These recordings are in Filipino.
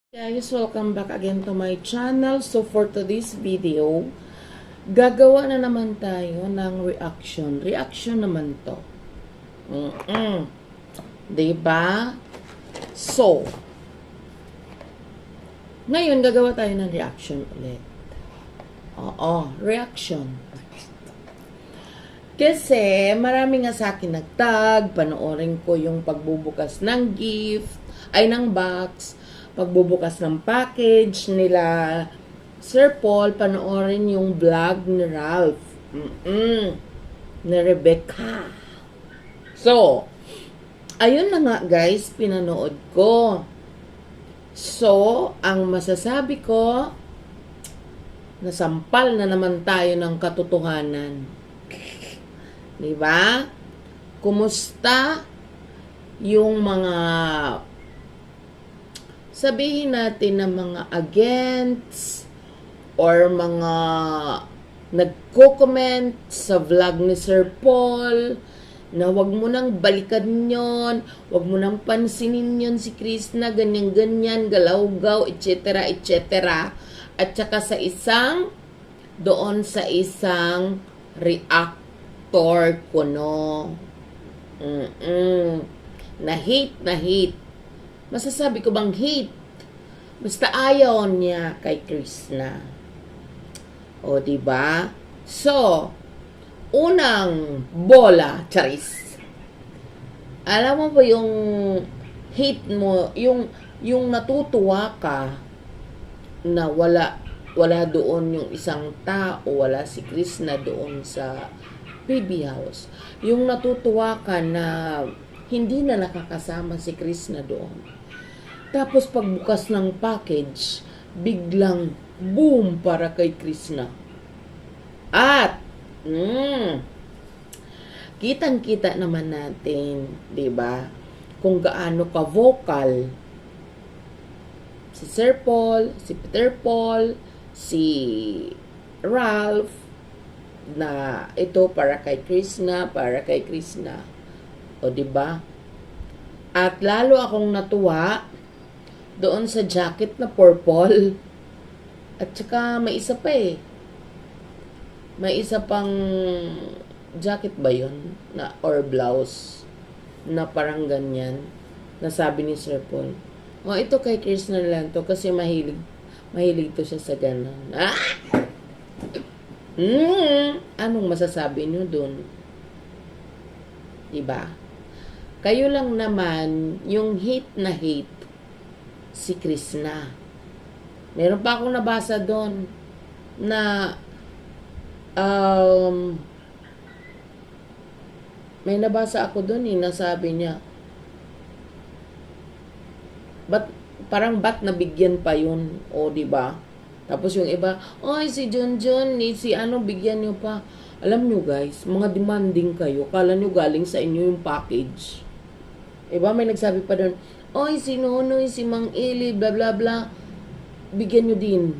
Guys, welcome back again to my channel. So for today's video, gagawa na naman tayo ng reaction. Reaction naman to. Diba? So, ngayon gagawa tayo ng reaction ulit. Oo, reaction. Kasi marami nga sa akin nagtag, panoorin ko yung pagbubukas ng gift, ay ng box, pagbubukas ng package nila Sir Paul, panoorin yung vlog ni Ralph. Ni Rebecca. So, ayun na nga guys, pinanood ko. So, ang masasabi ko, nasampal na naman tayo ng katotohanan. Diba? Kumusta yung mga sabihin natin na mga agents or mga nagko-comment sa vlog ni Sir Paul na wag mo nang balikan yon, wag mo nang pansinin yon si Krishna, ganyan-ganyan, galaw-gaw, etc., etc. At saka sa doon sa isang reactor ko, no. Na hate. Masasabi ko bang hate? Basta ayaw niya kay Krishna. O, diba? So, unang bola, charis. Alam mo ba yung hate mo, yung natutuwa ka na wala doon yung isang tao, wala si Krishna doon sa baby house. Yung natutuwa ka na hindi na nakakasama si Krishna doon. Tapos pagbukas ng package, biglang boom para kay Krishna. At kitang-kita naman natin, 'di ba? Kung gaano ka vocal si Sir Paul, si Peter Paul, si Ralph na ito para kay Krishna, O, 'di ba? At lalo akong natuwa doon sa jacket na purple. At saka may isa pa eh. May isa pang jacket ba yun? Or blouse na parang ganyan. Nasabi ni Sir Paul, ito kay Krishna lang to kasi mahilig to siya sa ganon. Anong masasabi niyo dun? Diba? Kayo lang naman yung hate na hate si Krishna. Meron pa akong nabasa doon na may nabasa ako doon nasabi niya ba't nabigyan pa yun, o diba? Tapos yung iba, si John, si bigyan niyo pa. Alam niyo guys, mga demanding kayo, kala niyo galing sa inyo yung package. Iba may nagsabi pa doon, si Nonoy, si Mang Ili, bla bla bla, bigyan nyo din.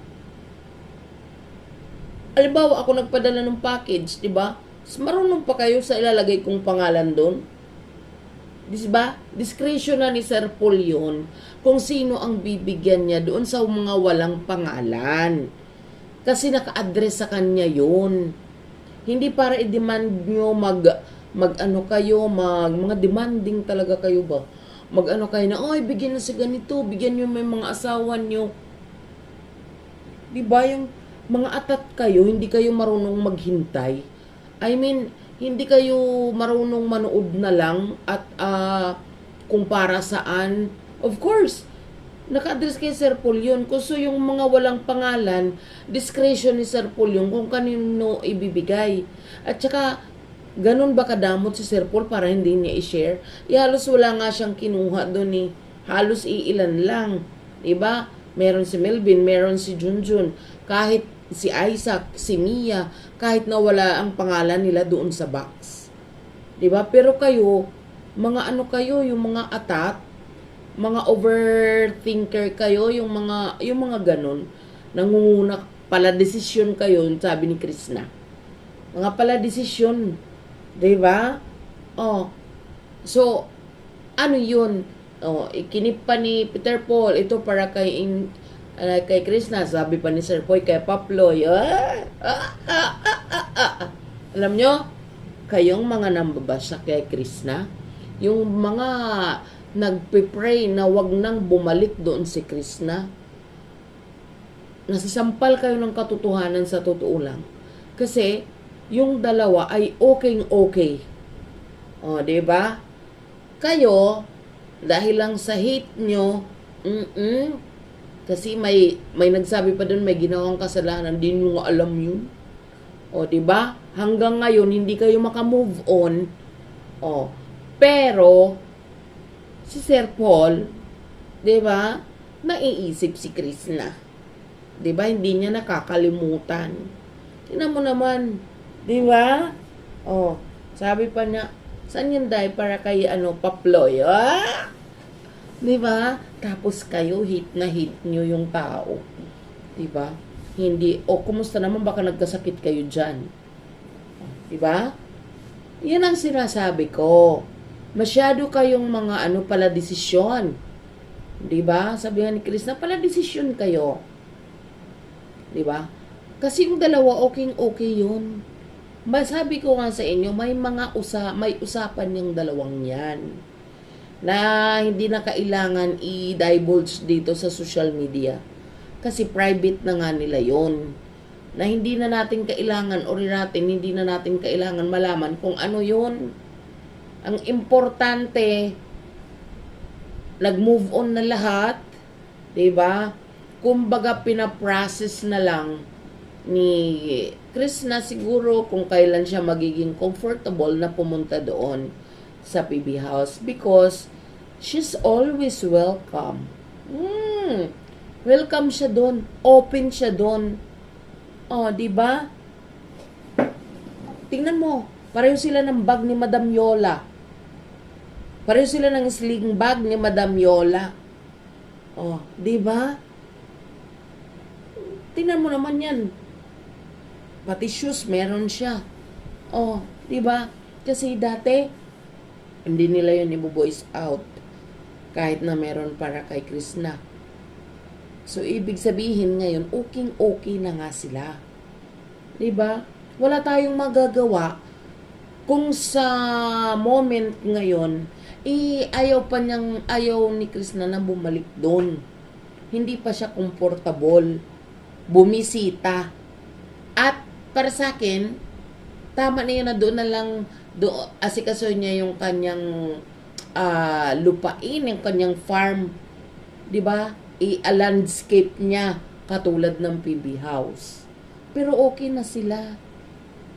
Halimbawa, ako nagpadala ng package, diba? Marunong pa kayo sa ilalagay kong pangalan doon. Diba? Discretion na ni Sir Paul yun kung sino ang bibigyan niya doon sa mga walang pangalan. Kasi naka-address sa kanya yun. Hindi para i-demand nyo mga demanding talaga kayo ba? Kayo na, bigyan na sa ganito, bigyan nyo may mga asawa nyo. Diba yung mga atat kayo, hindi kayo marunong maghintay. I mean, hindi kayo marunong manood na lang at kung para saan. Of course, naka-address kay Sir Paul yun. Kasi yung mga walang pangalan, discretion ni Sir Paul yun kung kanino ibibigay. At saka, ganun ba kadamot si Sir Paul para hindi niya i-share? Halos wala nga siyang kinuha doon Halos iilan lang. Diba? Meron si Melvin, meron si Junjun. Kahit si Isaac, si Mia, kahit na wala ang pangalan nila doon sa box. Diba? Pero kayo, mga yung mga atat, mga overthinker kayo, yung mga ganun, nangunguna pala desisyon kayo, sabi ni Krishna. Mga pala desisyon. Diba? So, ano yun? Ikinip pa ni Peter Paul, ito para kay Krishna, sabi pa ni Sir Poy kay Paploy. Alam nyo, kayong mga nambabasa kay Krishna, yung mga nagpe-pray na wag nang bumalik doon si Krishna, nasisampal kayo ng katotohanan sa totoo lang. Kasi, yung dalawa ay okay. Di ba? Kayo, dahil lang sa hate nyo, kasi may nagsabi pa doon, may ginawang kasalanan, di nyo nga alam yun. Di ba? Hanggang ngayon, hindi kayo makamove on. Pero, si Sir Paul, di ba, naiisip si Krishna. Di ba? Hindi niya nakakalimutan. Tingnan mo naman, di ba? Sabi pa niya, saan yun dahil para kay Paploy? Di ba? Tapos kayo, hate na hate nyo yung tao. Di ba? Hindi, kumusta naman, baka nagkasakit kayo dyan. Di ba? Yan ang sinasabi ko. Masyado kayong mga pala desisyon. Di ba? Sabi nga ni Krishna, pala desisyon kayo. Di ba? Kasi yung dalawa, okay yun. Sabi ko nga sa inyo, may usapan yung dalawang yan na hindi na kailangan i-divulge dito sa social media. Kasi private na nga nila yon. Na hindi na natin kailangan hindi na natin kailangan malaman kung ano yun. Ang importante, nag-move on na lahat, 'di ba? Kumbaga pinaprocess na lang ni Krishna siguro kung kailan siya magiging comfortable na pumunta doon sa PB House because she's always welcome. Welcome siya doon, open siya doon. 'Di ba? Tingnan mo, pareho sila ng bag ni Madam Yola. Pareho sila ng sling bag ni Madam Yola. 'Di ba? Tingnan mo naman 'yan. Pati shoes meron siya. 'di ba? Kasi dati hindi nila 'yun ibo-voice out kahit na meron para kay Krishna. So ibig sabihin ngayon, okay na nga sila. 'Di ba? Wala tayong magagawa kung sa moment ngayon ayaw ni Krishna na bumalik doon. Hindi pa siya comfortable bumisita. At para sa akin, tama na yun na doon na lang asikaso niya yung kanyang lupain, yung kanyang farm. 'Di ba? I-landscape niya katulad ng PB House. Pero okay na sila.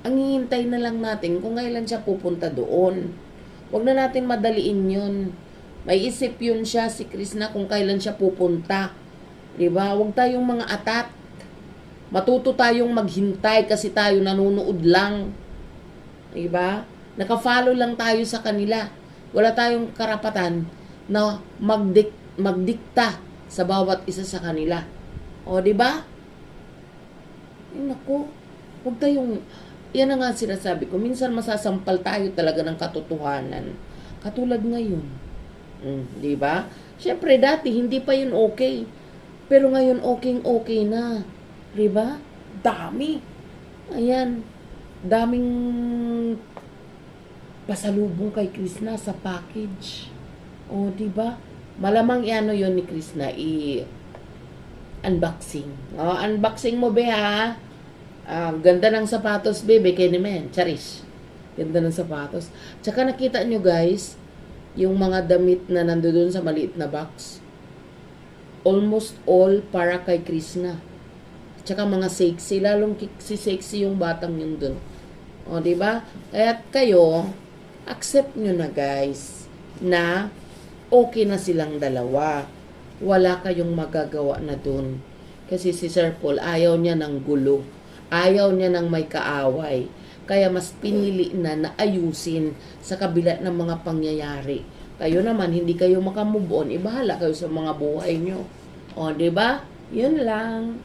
Ang hihintay na lang natin kung kailan siya pupunta doon. Huwag na natin madaliin yun. May isip yun siya, si Krishna, kung kailan siya pupunta. 'Di ba? Huwag tayong mga atat. Matuto tayong maghintay kasi tayo nanonood lang. 'Di ba? Naka-follow lang tayo sa kanila. Wala tayong karapatan na magdikta sa bawat isa sa kanila. 'Di ba? Naku, huwag tayong, yan na nga sinasabi ko, minsan masasampal tayo talaga ng katotohanan. Katulad ngayon. 'Di ba? Siyempre dati hindi pa yun okay. Pero ngayon okay na. 'Di ba? Dami. Ayan. Daming pasalubong kay Krishna sa package. 'Di ba? Malamang yun ni Krishna unboxing. Unboxing mo be ha. Ganda ng sapatos bebe kay naman. Charis. Ganda ng sapatos. Tsaka nakita nyo guys, yung mga damit na nandoon sa maliit na box. Almost all para kay Krishna. Tsaka mga sexy, lalong sexy yung batang yun dun. 'Di ba? Kaya kayo, accept nyo na guys, na okay na silang dalawa. Wala kayong magagawa na dun. Kasi si Sir Paul, ayaw niya ng gulo. Ayaw niya ng may kaaway. Kaya mas pinili na ayusin sa kabila ng mga pangyayari. Kayo naman, hindi kayo makamove on. Ibahala kayo sa mga buhay nyo. 'Di ba? Yun lang.